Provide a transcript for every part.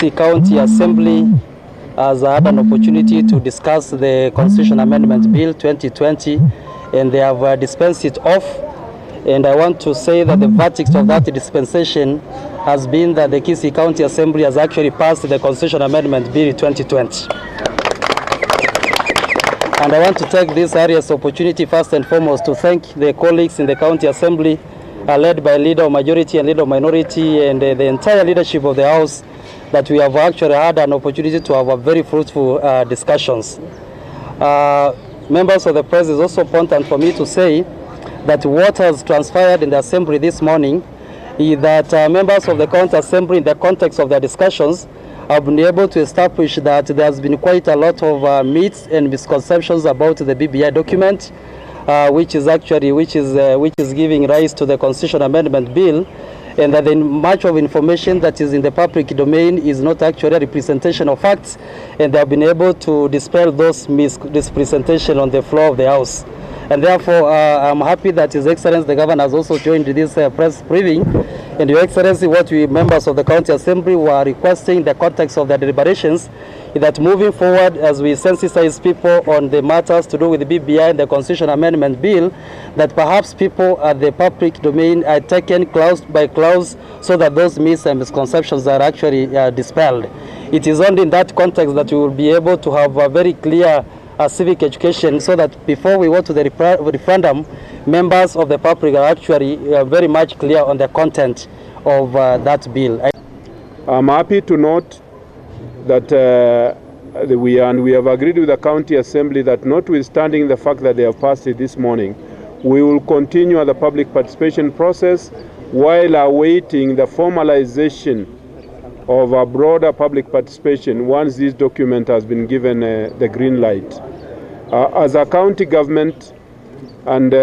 Kisii County Assembly has had an opportunity to discuss the Constitution Amendment Bill 2020, and they have dispensed it off. And I want to say that the verdict of that dispensation has been that the Kisii County Assembly has actually passed the Constitution Amendment Bill 2020. And I want to take this area's opportunity first and foremost to thank the colleagues in the County Assembly, led by Leader of Majority and Leader of Minority, and the entire leadership of the House, that we have actually had an opportunity to have a very fruitful discussions. Members of the press, is also important for me to say that what has transpired in the Assembly this morning is that members of the County Assembly, in the context of their discussions, have been able to establish that there has been quite a lot of myths and misconceptions about the BBI document, which is giving rise to the Constitution Amendment Bill, and that much of information that is in the public domain is not actually a representation of facts, and they have been able to dispel those misrepresentation on the floor of the House. And therefore, I'm happy that His Excellency the Governor has also joined this press briefing. And Your Excellency, what we members of the County Assembly were requesting in the context of the deliberations is that moving forward, as we sensitize people on the matters to do with the BBI and the Constitution Amendment Bill, that perhaps people at the public domain are taken clause by clause so that those myths and misconceptions are actually dispelled. It is only in that context that we will be able to have a very clear civic education, so that before we go to the referendum, members of the public are actually very much clear on the content of that bill. I'm happy to note that we have agreed with the County Assembly that, notwithstanding the fact that they have passed it this morning, we will continue the public participation process while awaiting the formalization of a broader public participation once this document has been given the green light. As a county government and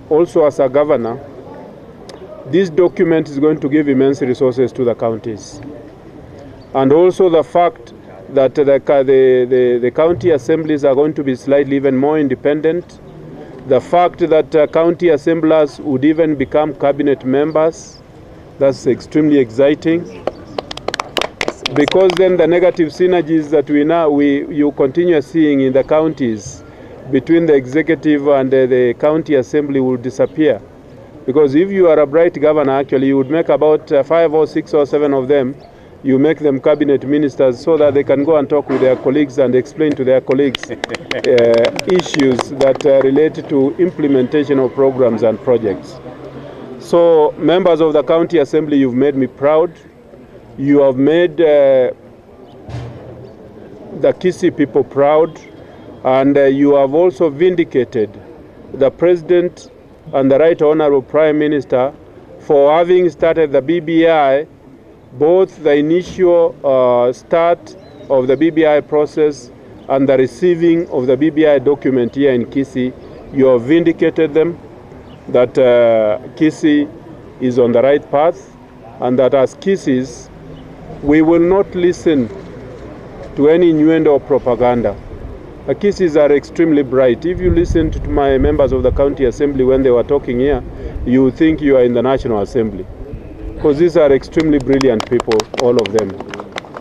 also as a governor, this document is going to give immense resources to the counties. And also the fact that the county assemblies are going to be slightly even more independent, the fact that county assemblers would even become cabinet members, that's extremely exciting. Because then the negative synergies that you continue seeing in the counties between the executive and the county assembly will disappear. Because if you are a bright governor, actually you would make about 5 or 6 or 7 of them, you make them cabinet ministers so that they can go and talk with their colleagues and explain to their colleagues issues that relate to implementation of programs and projects. So members of the county assembly, you've made me proud. You have made the Kisii people proud, and you have also vindicated the President and the Right Honorable Prime Minister for having started the BBI, both the initial start of the BBI process and the receiving of the BBI document here in Kisii. You have vindicated them that Kisii is on the right path, and that as Kisiis, we will not listen to any innuendo or propaganda. The Kisiis are extremely bright. If you listen to my members of the County Assembly when they were talking here, you think you are in the National Assembly. Because these are extremely brilliant people, all of them.